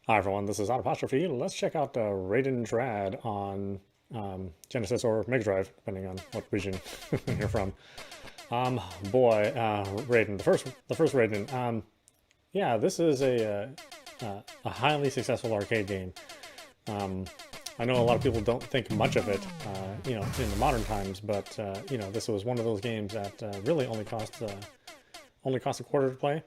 Hi everyone, this is audap. Let's check out Raiden Trad on Genesis or Mega Drive, depending on what region you're from. Raiden, the first Raiden. Yeah, this is a highly successful arcade game. I know a lot of people don't think much of it, you know, in the modern times, but you know, this was one of those games that really only cost a quarter to play.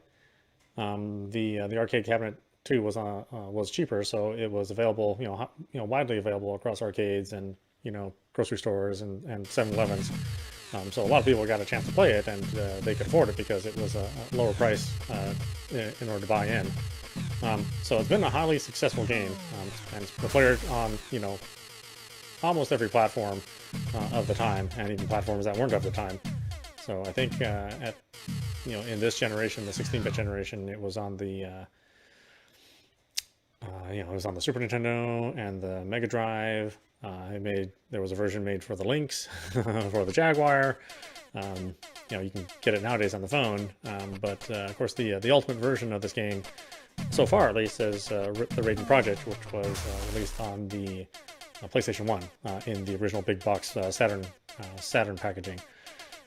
The arcade cabinet too was cheaper, so it was available, you know, widely available across arcades and, you know, grocery stores and 7-Elevens. So a lot of people got a chance to play it, and they could afford it because it was a lower price in order to buy in. So it's been a highly successful game, and it's played on, you know, almost every platform of the time, and even platforms that weren't of the time. So I think you know, in this generation, the 16-bit generation, it was on the you know, it was on the Super Nintendo and the Mega Drive. There was a version made for the Lynx, for the Jaguar. You know, you can get it nowadays on the phone, but of course the ultimate version of this game, so far at least, is the Raiden Project, which was released on the PlayStation 1 in the original big box Saturn packaging.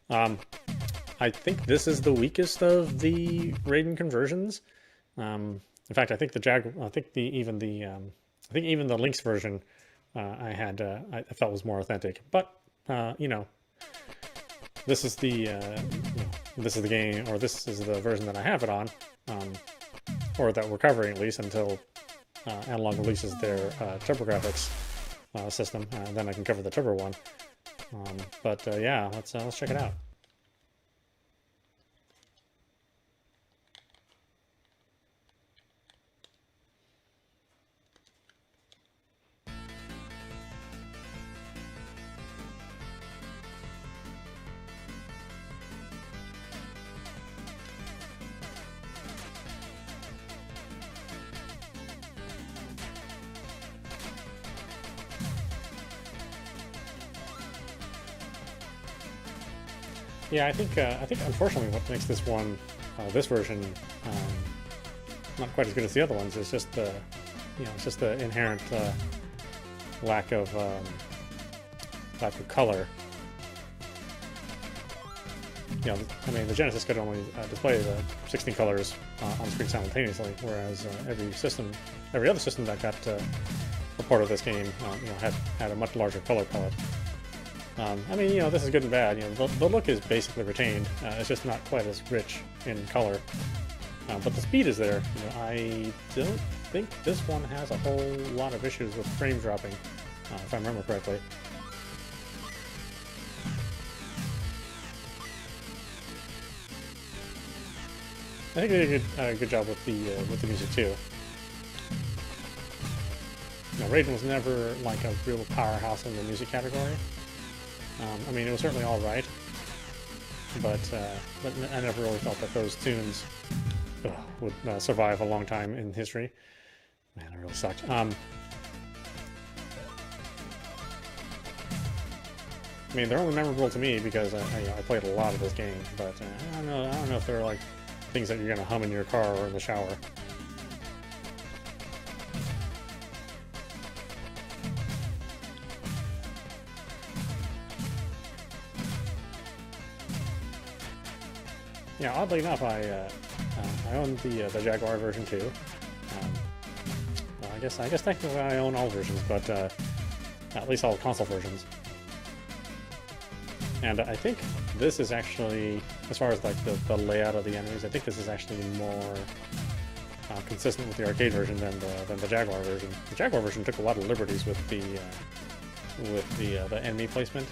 I think this is the weakest of the Raiden conversions. In fact, I think even the Lynx version I felt was more authentic. But you know, this is the game, or this is the version that I have it on, or that we're covering at least until Analog releases their TurboGrafx system. Then I can cover the Turbo one. Yeah, let's check it out. Yeah, I think unfortunately what makes this one, this version, not quite as good as the other ones is just the, you know, it's just the inherent lack of color. You know, I mean, the Genesis could only display the 16 colors on screen simultaneously, whereas every other system that got a part of this game, you know, had a much larger color palette. I mean, you know, this is good and bad. You know, the look is basically retained. It's just not quite as rich in color. But the speed is there. You know, I don't think this one has a whole lot of issues with frame dropping, if I remember correctly. I think they did a good job with the music too. You know, Raiden was never like a real powerhouse in the music category. I mean, it was certainly all right, but I never really felt that those tunes would survive a long time in history. Man, it really sucked. I mean, they're only memorable to me because I played a lot of this game, but I don't know if they're like things that you're gonna hum in your car or in the shower. Yeah, oddly enough, I own the Jaguar version too. Well, I guess technically I own all versions, but at least all console versions. And I think this is actually, as far as like the layout of the enemies, I think this is actually more consistent with the arcade version than the Jaguar version. The Jaguar version took a lot of liberties with the enemy placement.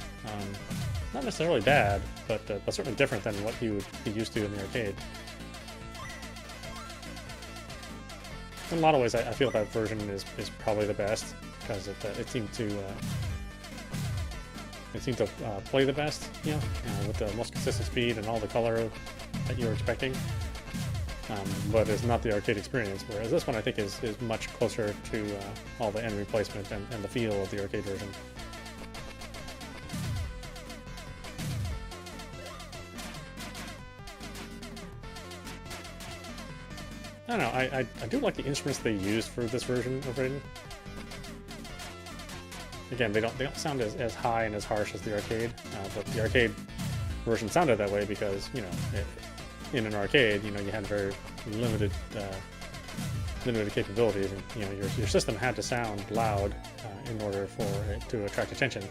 Not necessarily bad, but certainly different than what you would be used to in the arcade. In a lot of ways, I feel that version is probably the best, because it seemed to it seemed to play the best, you know, with the most consistent speed and all the color that you were expecting. But it's not the arcade experience, whereas this one I think is much closer to all the enemy placement and the feel of the arcade version. I don't know, I do like the instruments they used for this version of Raiden. Again, they don't sound as high and as harsh as the arcade, but the arcade version sounded that way because, you know, in an arcade, you know, you had very limited capabilities, and you know, your system had to sound loud in order for it to attract attention.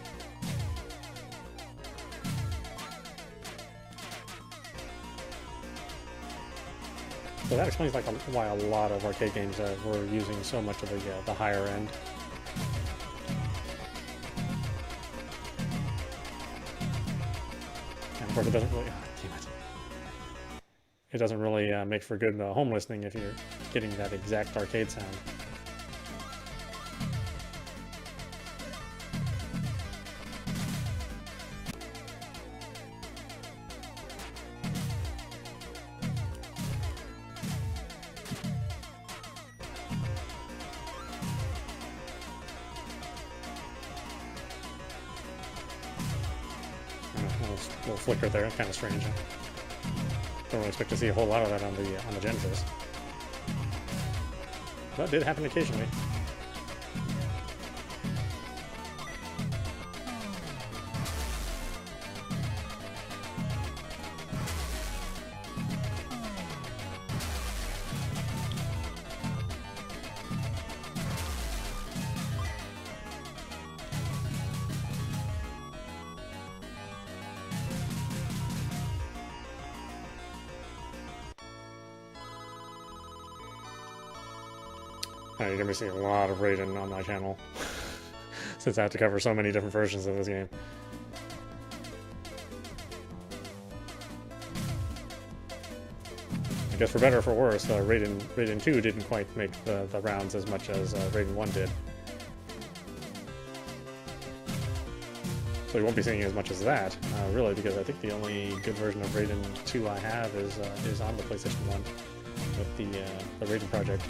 So that explains like why a lot of arcade games were using so much of the higher end. And of course, it doesn't really. Oh, damn it! It doesn't really make for good home listening if you're getting that exact arcade sound. A little flicker there, kind of strange. Don't really expect to see a whole lot of that on the Genesis. That did happen occasionally. You're going to be seeing a lot of Raiden on my channel, since I have to cover so many different versions of this game. I guess for better or for worse, Raiden 2 didn't quite make the rounds as much as Raiden 1 did. So you won't be seeing as much as that, really, because I think the only good version of Raiden 2 I have is on the PlayStation 1 with the Raiden Project.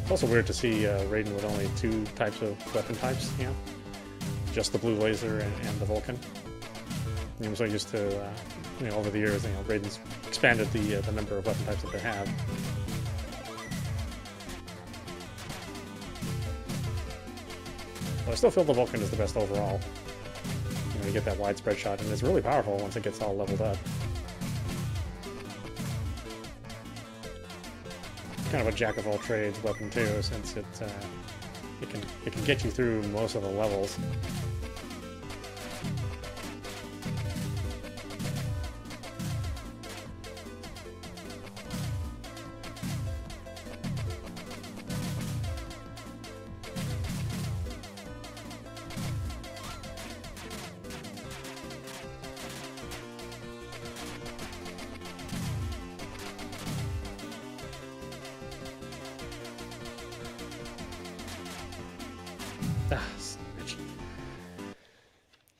It's also weird to see Raiden with only 2 types of weapon types, you know? Just the blue laser and the Vulcan. I'm so used to, you know, over the years, you know, Raiden's expanded the number of weapon types that they have. But I still feel the Vulcan is the best overall. You know, you get that widespread shot, and it's really powerful once it gets all leveled up. Kind of a jack of all trades weapon too, since it can get you through most of the levels.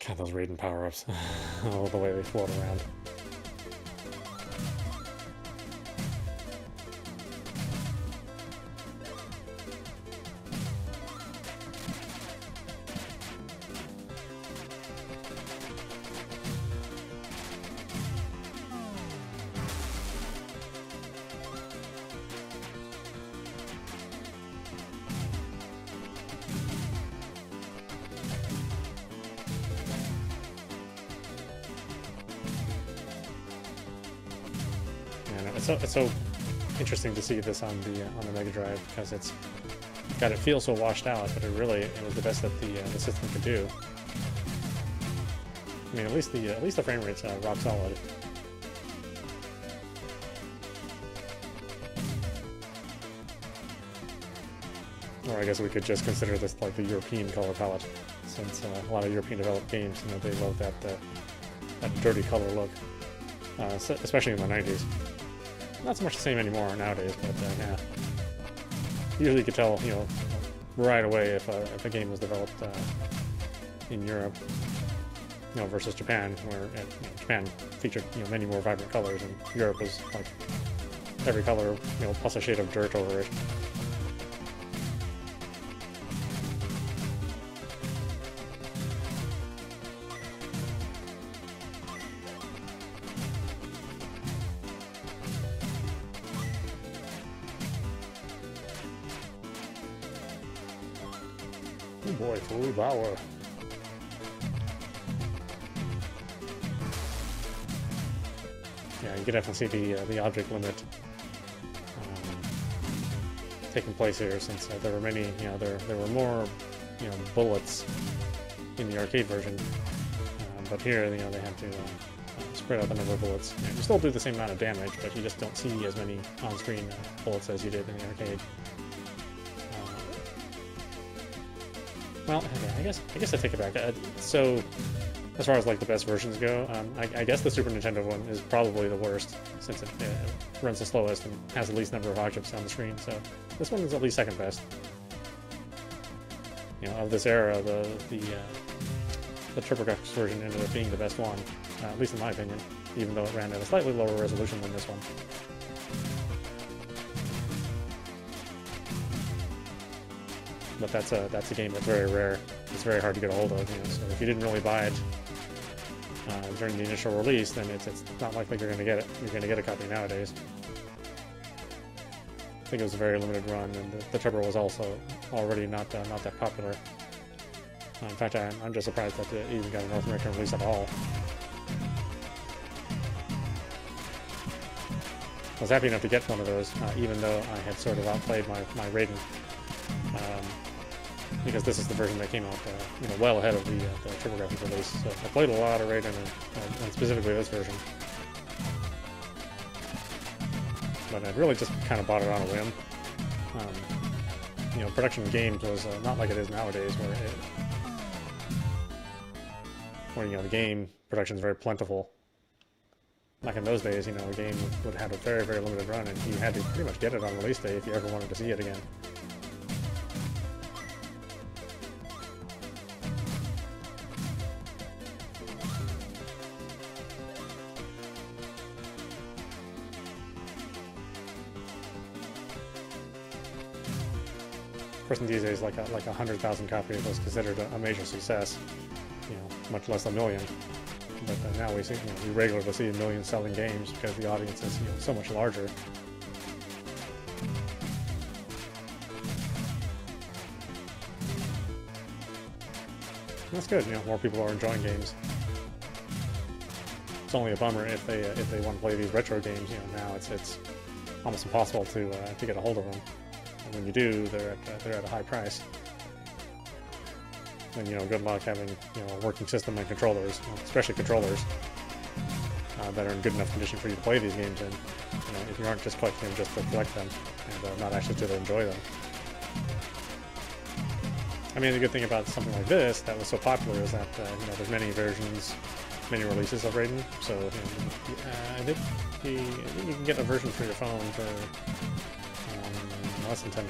God, those Raiden power-ups. Oh, the way they float around. It's so interesting to see this on the Mega Drive, because it's got it feel so washed out, but it was the best that the system could do. I mean, at least the frame rate's rock solid. Or I guess we could just consider this like the European color palette, since a lot of European developed games, you know, they love that dirty color look, especially in the 90s. Not so much the same anymore nowadays, but yeah. Usually you could tell, you know, right away if a game was developed in Europe, you know, versus Japan, where you know, Japan featured, you know, many more vibrant colors, and Europe was like every color, you know, plus a shade of dirt over it. Oh boy, full power. Yeah, you can definitely see the object limit taking place here, since there were many, you know, there were more, you know, bullets in the arcade version, but here, you know, they had to spread out the number of bullets. You know, you still do the same amount of damage, but you just don't see as many on-screen bullets as you did in the arcade. Well, okay, I guess I take it back. So, as far as like the best versions go, I guess the Super Nintendo one is probably the worst, since it runs the slowest and has the least number of objects on the screen. So this one is at least second best. You know, of this era, the TurboGrafx version ended up being the best one, at least in my opinion, even though it ran at a slightly lower resolution than this one. But that's a game that's very rare. It's very hard to get a hold of. You know, so if you didn't really buy it during the initial release, then it's not likely you're going to get it. You're going to get a copy nowadays. I think it was a very limited run, and the Turbo was also already not that popular. In fact, I'm just surprised that it even got a North American release at all. I was happy enough to get one of those, even though I had sort of outplayed my Raiden. Because this is the version that came out, you know, well ahead of the TurboGrafx release. So I played a lot of Raiden, and specifically this version. But I really just kind of bought it on a whim. You know, production in games was not like it is nowadays, where you know, the game production is very plentiful. Back in those days, you know, a game would have a very, very limited run, and you had to pretty much get it on release day if you ever wanted to see it again. Of course, these days, like 100,000 copies was considered a major success. You know, much less a million. But now we see, you know, we regularly see million-selling games because the audience is, you know, so much larger. That's good. You know, more people are enjoying games. It's only a bummer if they want to play these retro games. You know, now it's almost impossible to get a hold of them. And when you do, they're at a high price. And, you know, good luck having, you know, a working system and controllers, especially controllers, that are in good enough condition for you to play these games in. You know, if you aren't just collecting them just to collect them, and not actually to enjoy them. I mean, the good thing about something like this that was so popular is that, you know, there's many versions, many releases of Raiden. So, you know, I think you can get a version for your phone for less than $10,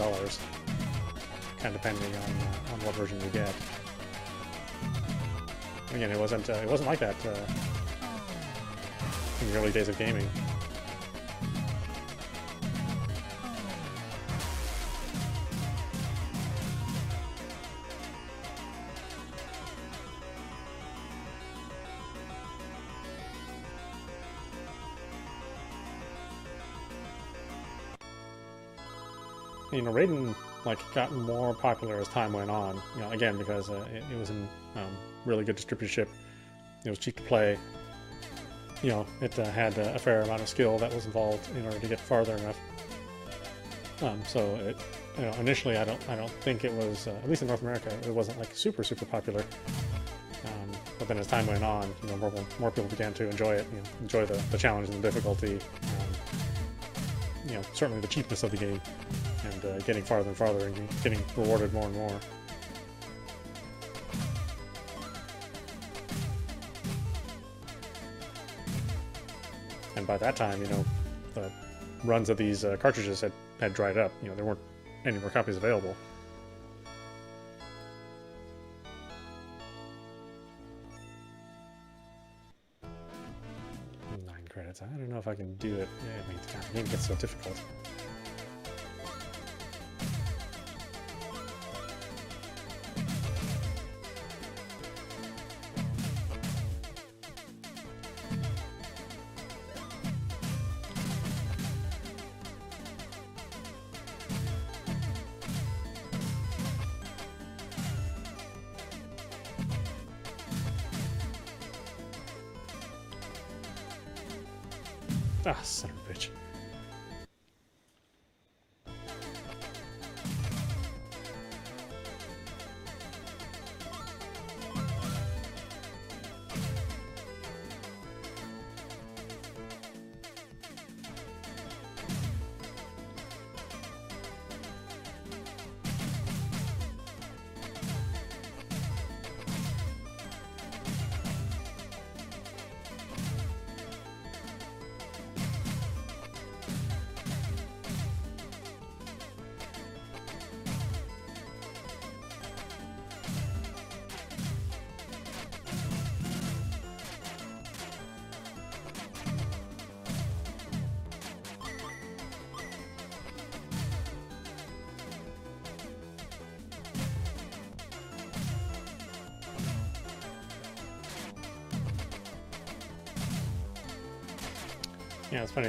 kind of depending on what version you get. Again, it wasn't like that in the early days of gaming. You know, Raiden like got more popular as time went on. You know, again because it was in really good distributorship. It was cheap to play. You know, it had a fair amount of skill that was involved in order to get farther enough. So it, you know, initially I don't think it was, at least in North America, it wasn't like super popular. But then as time went on, you know, more people began to enjoy it. You know, enjoy the challenge and the difficulty. You know, certainly the cheapness of the game, and getting farther and farther and getting rewarded more and more. And by that time, you know, the runs of these cartridges had dried up. You know, there weren't any more copies available. I don't know if I can do it. Yeah, I mean, the game gets so difficult. Ah, son of a bitch. Yeah, it's funny,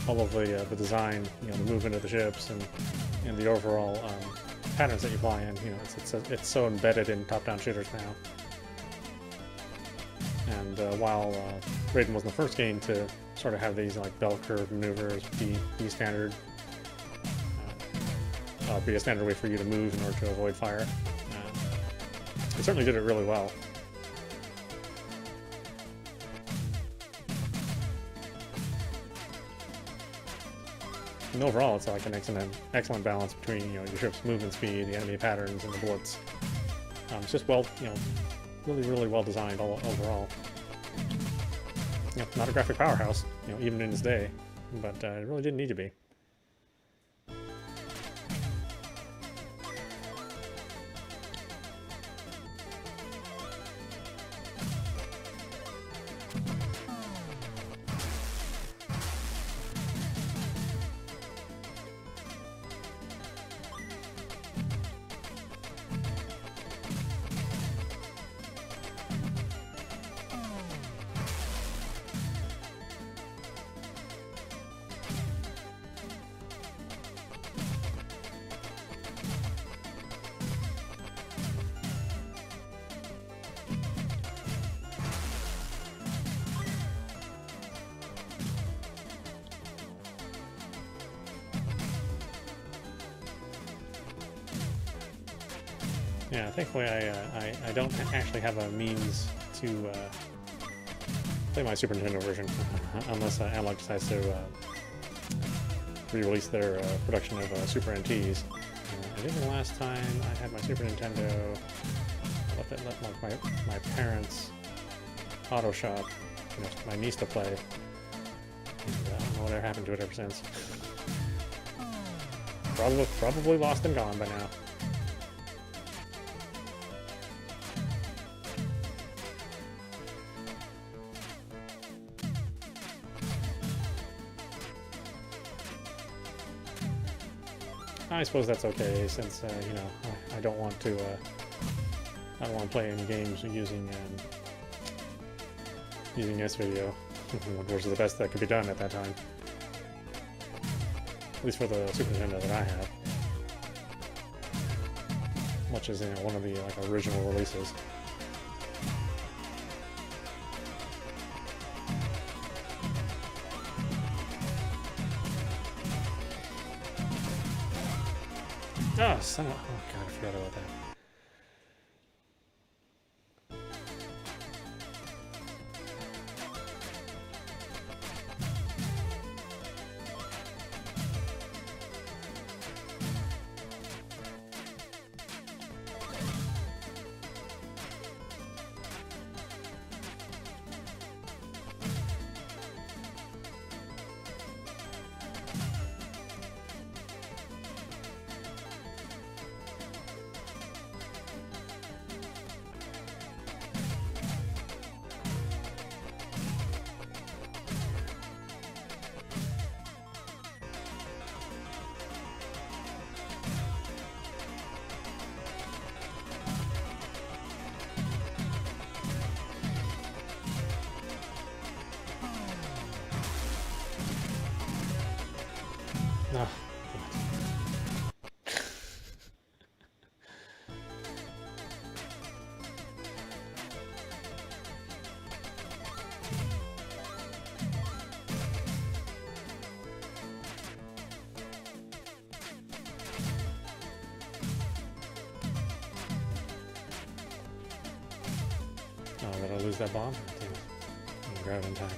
all of the design, the movement of the ships and the overall patterns that you apply in, it's so embedded in top-down shooters now. And while Raiden wasn't the first game to sort of have these like bell curve maneuvers be standard, be a standard way for you to move in order to avoid fire, it certainly did it really well. And overall, it's like an excellent balance between your ship's movement speed, the enemy patterns, and the bullets. It's just really well designed overall. Not a graphic powerhouse, even in its day, but it really didn't need to be. Yeah, thankfully I don't actually have a means to play my Super Nintendo version unless Analog decides to re-release their production of Super NTs. I think the last time I had my Super Nintendo, I let my parents' auto shop, my niece to play. And I don't know whatever happened to it ever since. Probably lost and gone by now. I suppose that's okay, since I don't want to play any games using S-Video, which was the best that could be done at that time, at least for the Super Nintendo that I have, much as one of the original releases. Oh, son of... Oh, God, I forgot about that. lose that bomb? Damn, grab it in time.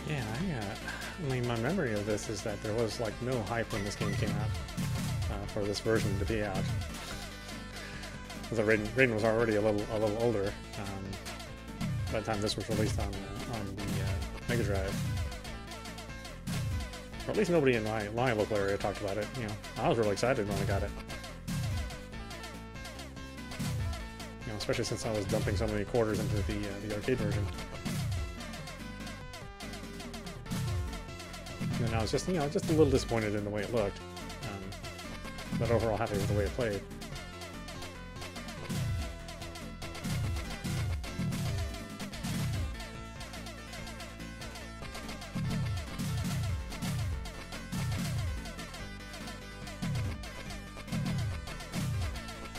Yeah, I mean, my memory of this is that there was like no hype when this game came out for this version to be out. Because Raiden was already a little older by the time this was released on the Mega Drive. Or at least nobody in my local area talked about it. You know, I was really excited when I got it. You know, especially since I was dumping so many quarters into the arcade version. And I was just, you know, just a little disappointed in the way it looked, but overall happy with the way it played.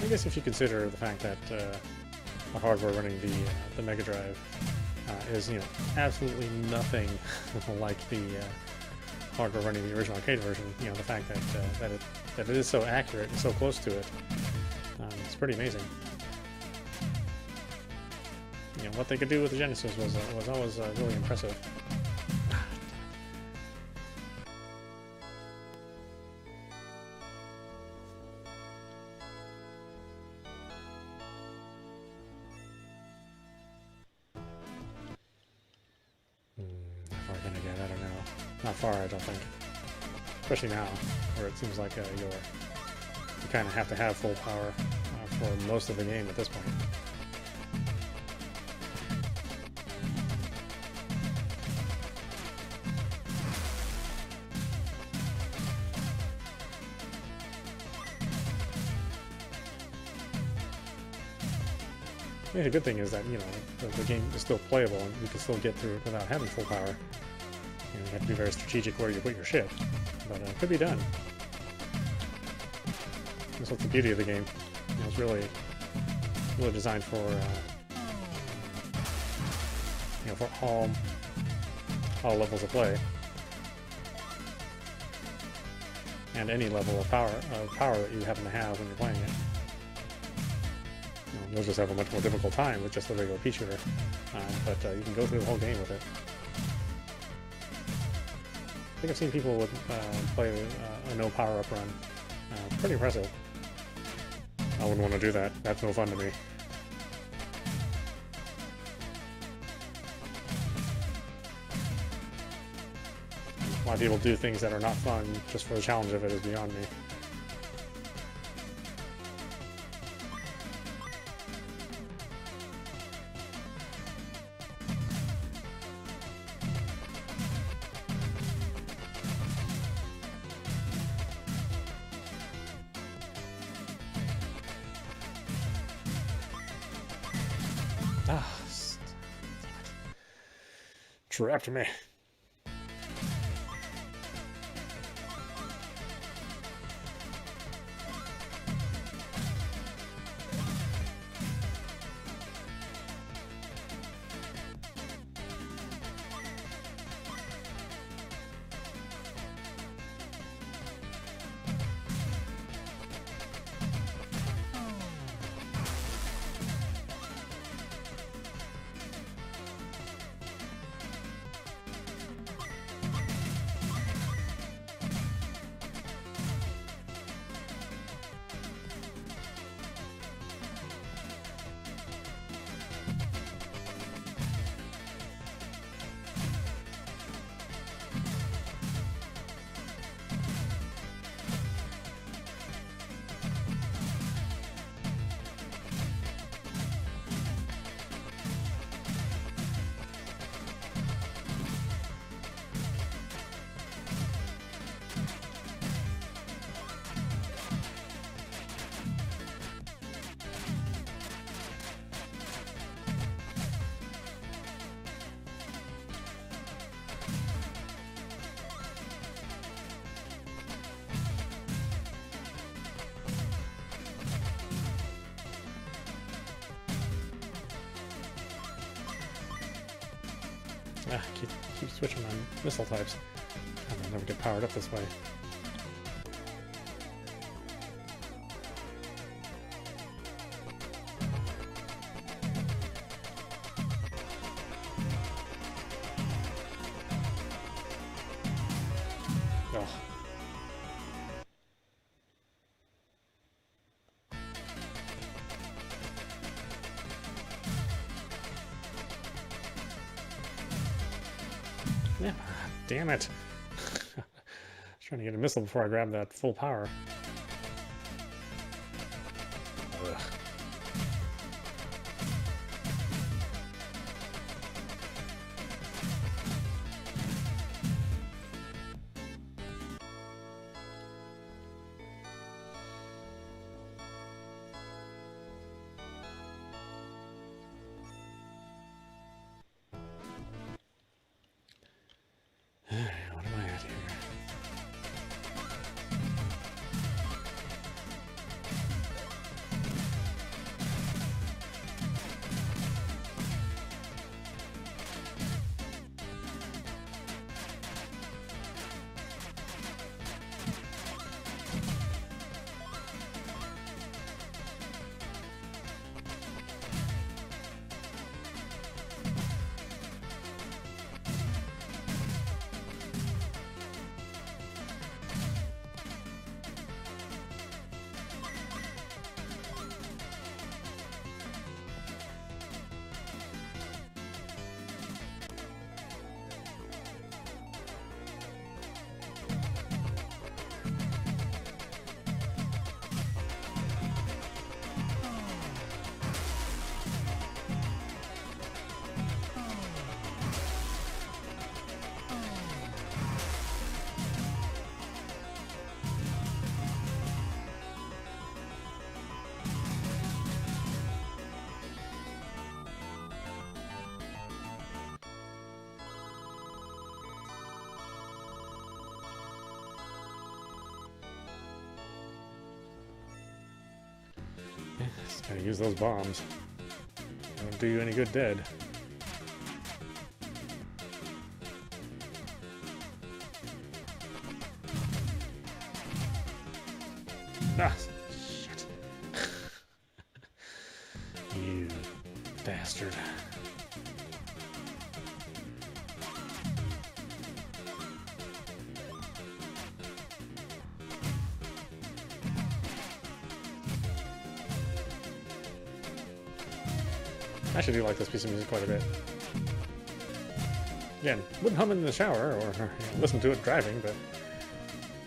I guess if you consider the fact that the hardware running the Mega Drive is, you know, absolutely nothing like the hardware running the original arcade version, you know, the fact that it is so accurate and so close to it, it's pretty amazing. You know, what they could do with the Genesis was always really impressive. How far can I get? I don't know. Not far, I don't think. Especially now, where it seems like you kind of have to have full power for most of the game at this point. I mean, the good thing is that, you know, the game is still playable and you can still get through it without having full power. You know, you have to be very strategic where you put your ship, but it could be done. That's what's the beauty of the game. You know, it's really designed for you know, for all levels of play and any level of power that you happen to have when you're playing it. You know, you'll just have a much more difficult time with just the regular pea shooter, but you can go through the whole game with it. I think I've seen people play a no power-up run. Pretty impressive. I wouldn't want to do that. That's no fun to me. Why people do things that are not fun just for the challenge of it is beyond me. Ah, trapped me. Ah, keep switching my missile types. I'll never get powered up this way. Oh. Yeah, damn it. I was trying to get a missile before I grabbed that full power. Ugh. What am I at here? Just gotta use those bombs. They don't do you any good dead. Ah, shit. You bastard. I actually do like this piece of music quite a bit. Again, wouldn't hum it in the shower or listen to it driving, but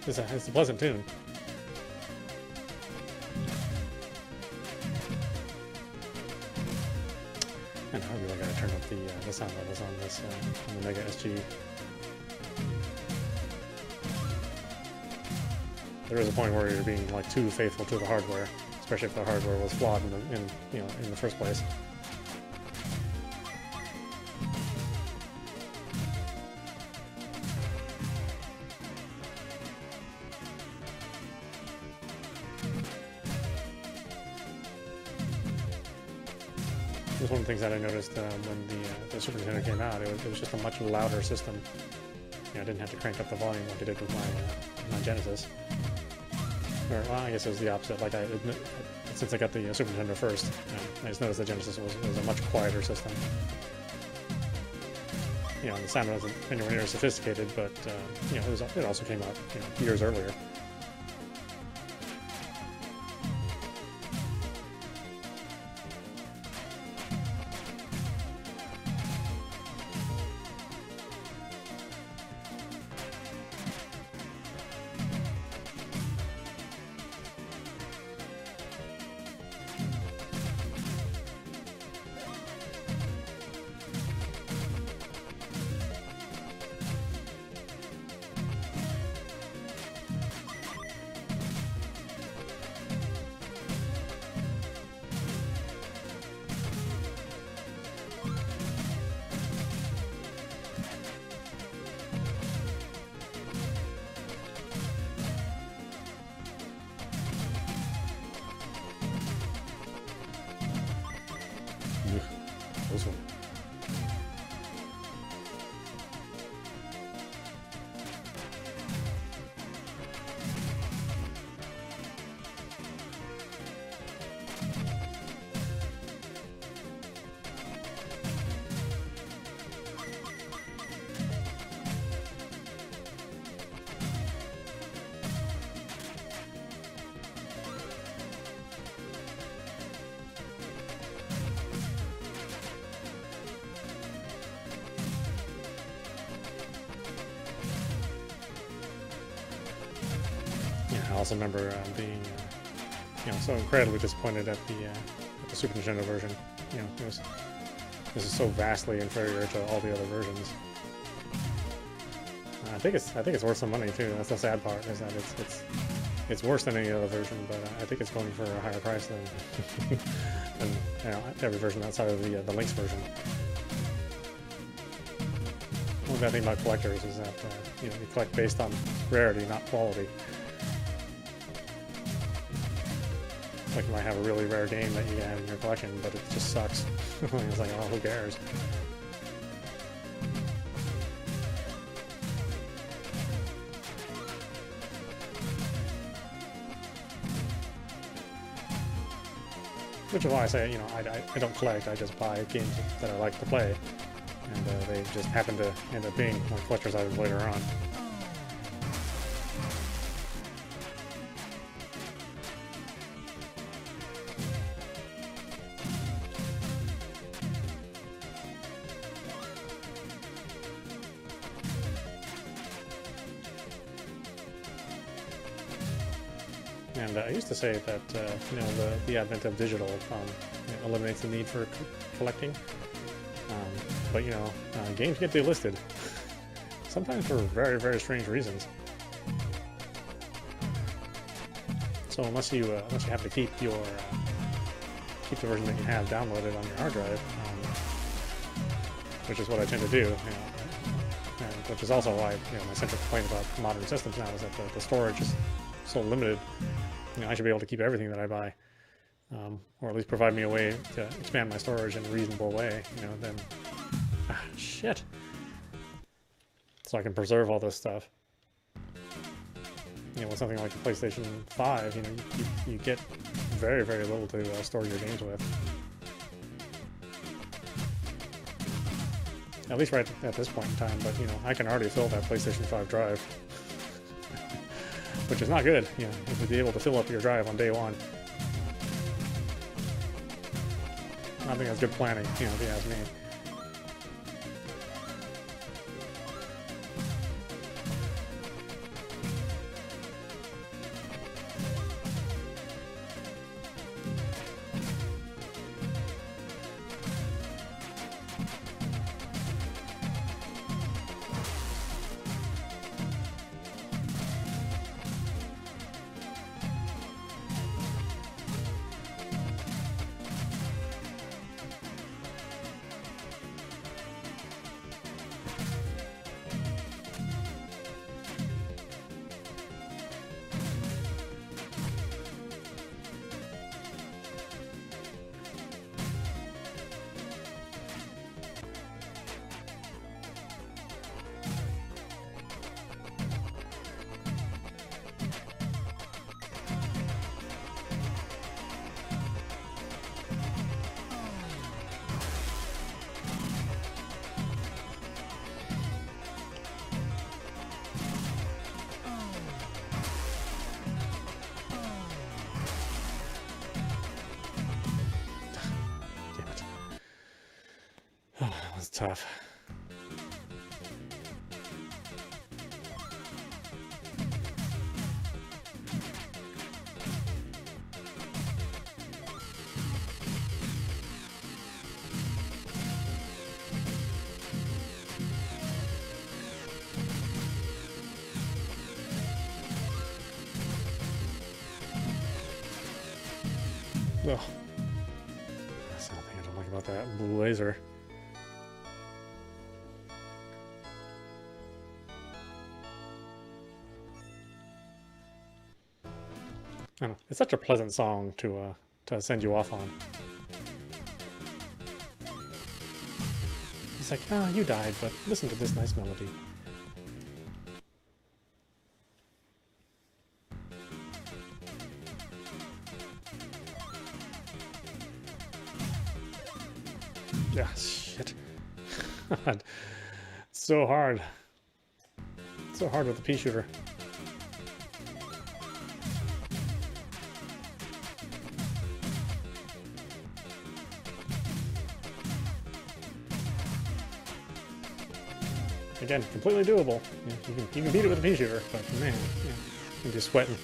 it's a pleasant tune. I know, I really gotta turn up the sound levels on this on the MegaSG. There is a point where you're being like too faithful to the hardware, especially if the hardware was flawed in the first place. was one of the things that I noticed when the Super Nintendo came out. It was just a much louder system. You know, I didn't have to crank up the volume like I did with my Genesis. Or, well, I guess it was the opposite. Like since I got the Super Nintendo first, I just noticed the Genesis was a much quieter system. You know, the sound wasn't anywhere near sophisticated, but you know, it also came out, you know, years earlier. Close one. I also remember being, you know, so incredibly disappointed at the Super Nintendo version. You know, this is so vastly inferior to all the other versions. I think it's worth some money too. That's the sad part, is that it's worse than any other version, but I think it's going for a higher price than you know, every version outside of the Lynx version. One bad thing about collectors is that you know, you collect based on rarity, not quality. Like, you might have a really rare game that you have in your collection, but it just sucks. It's like, oh, who cares? Which is why I say, you know, I don't collect, I just buy games that I like to play. And they just happen to end up being like collector's items later on. And I used to say that you know, the advent of digital you know, eliminates the need for collecting. But you know, games get delisted, sometimes for very, very strange reasons. So unless you have to keep the version that you have downloaded on your hard drive, which is what I tend to do, you know, and which is also why, you know, my central complaint about modern systems now is that the storage is so limited. You know, I should be able to keep everything that I buy, or at least provide me a way to expand my storage in a reasonable way. You know, then shit. So I can preserve all this stuff. You know, with something like the PlayStation 5, you know, you get very, very little to store your games with. At least right at this point in time, but you know, I can already fill that PlayStation 5 drive. Which is not good, you know, if you'd be able to fill up your drive on day one. I don't think that's good planning, you know, if you ask me. That's tough. Ugh. That's the thing I don't like about that blue laser. I don't know. It's such a pleasant song to send you off on. It's like, ah, you died, but listen to this nice melody. Yeah, shit. God. It's so hard. It's so hard with the pea shooter. Again, completely doable. Yeah, you can beat it with a pea shooter, but man, yeah, you're just sweating.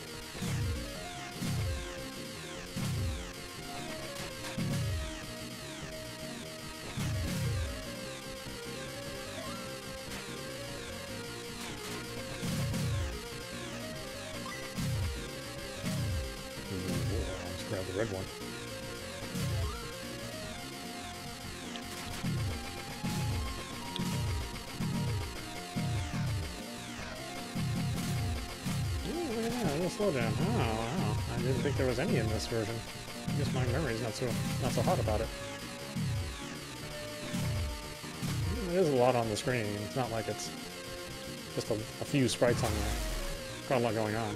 Let's grab the red one. Slow down. Oh wow! I didn't think there was any in this version. I guess my memory's not so hot about it. There's a lot on the screen. It's not like it's just a few sprites on there. Got a lot going on.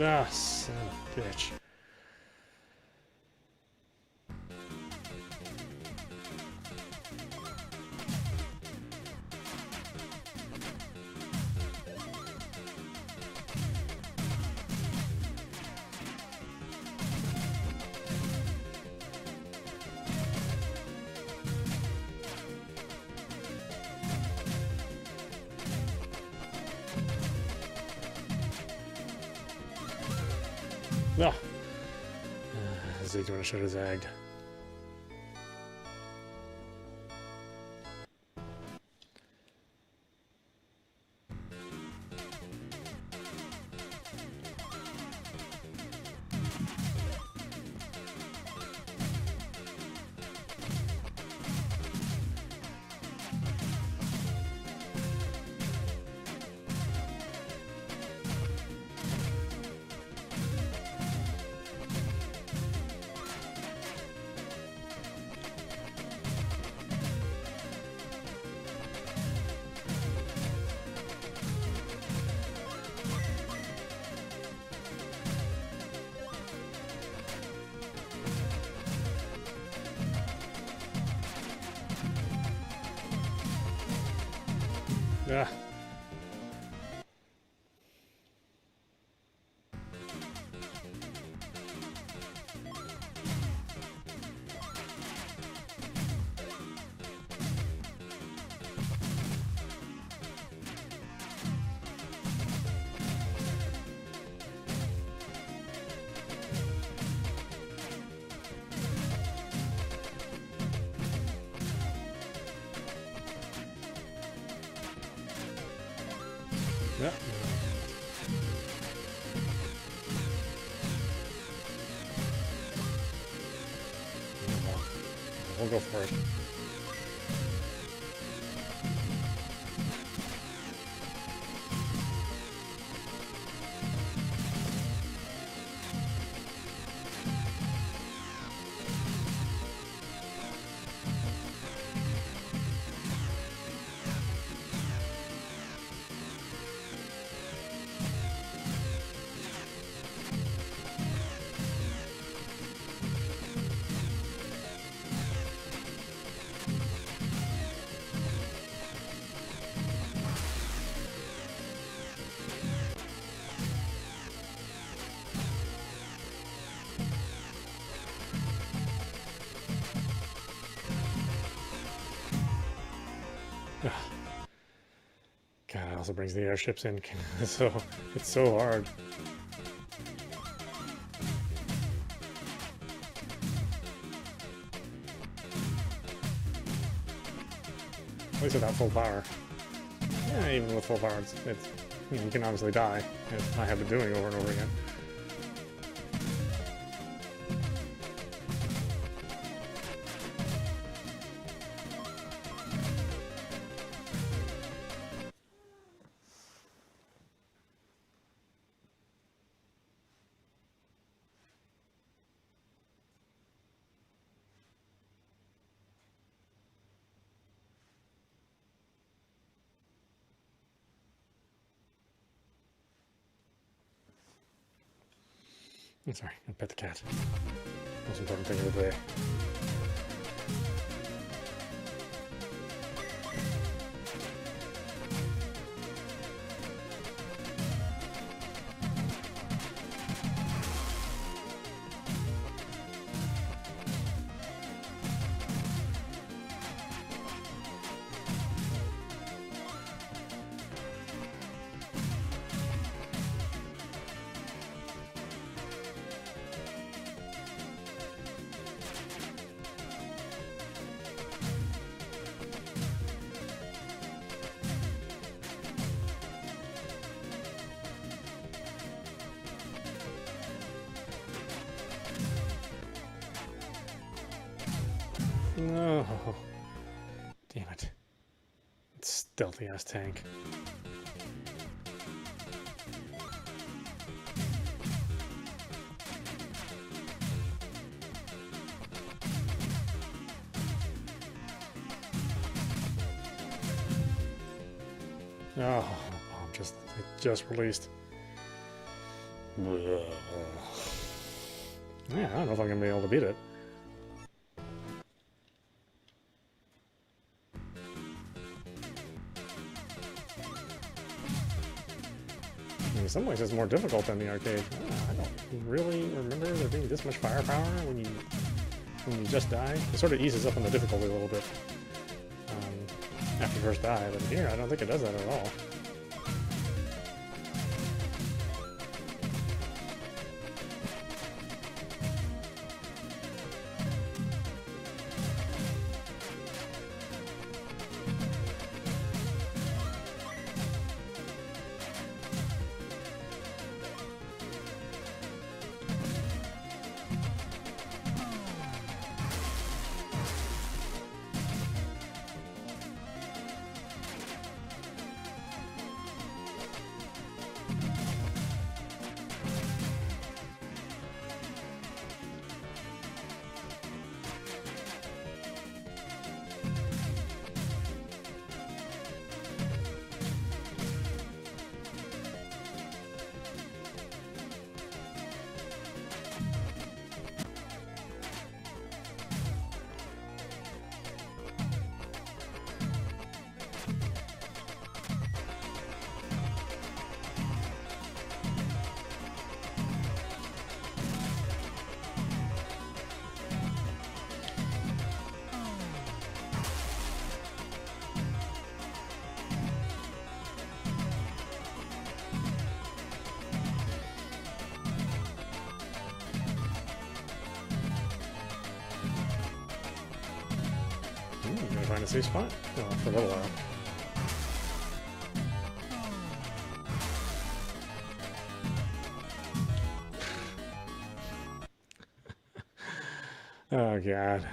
Ah, son of a bitch. No. Zig's when I should have zagged. Yeah. Yeah. We'll go for it. God, it also brings the airships in. So it's so hard. At least without full power. Yeah, even with full power, it's you know, you can obviously die. As I have been doing over and over again. I'm sorry, I pet the cat. Most important thing of the day. No. Damn it. It's stealthy ass tank. Oh, it just released. Yeah, I don't know if I'm gonna be able to beat it. In some ways, it's more difficult than the arcade. I don't really remember there being this much firepower when you just die. It sort of eases up on the difficulty a little bit after you first die, but here I don't think it does that at all. Find a safe spot for a little while. Oh god.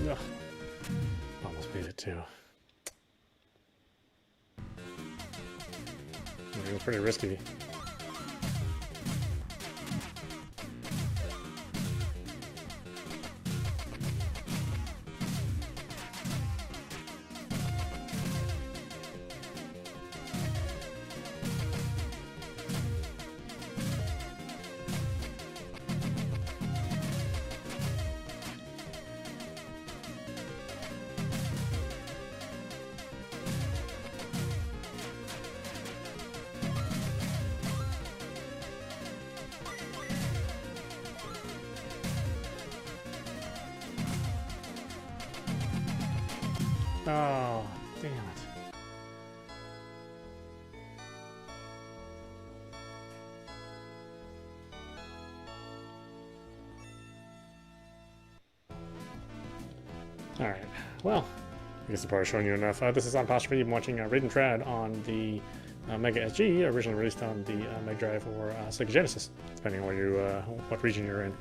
Ugh. Almost beat it too. It was pretty risky. Oh, damn it. Alright, well, I guess I'm probably showing you enough. This is on Apostrophe. You've been watching Raiden Trad on the MegaSG, originally released on the Mega Drive or Sega Genesis, depending on what region you're in.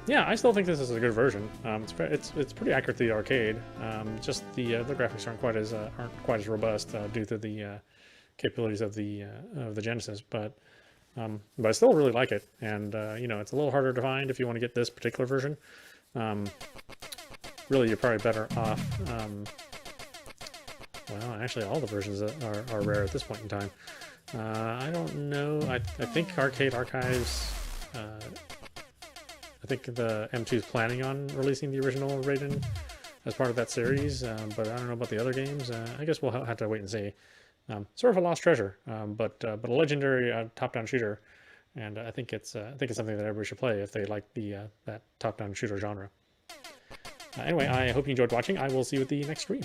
Yeah, I still think this is a good version. It's pretty accurate to the arcade. Just the graphics aren't quite as robust due to the capabilities of the Genesis, but I still really like it. And you know, it's a little harder to find if you want to get this particular version. Really, you're probably better off. Well, actually, all the versions are rare at this point in time. I don't know. I think Arcade Archives. I think the M2 is planning on releasing the original Raiden as part of that series, but I don't know about the other games. I guess we'll have to wait and see. Sort of a lost treasure, but a legendary top-down shooter, and I think it's something that everybody should play if they like that top-down shooter genre. Anyway, I hope you enjoyed watching. I will see you at the next stream.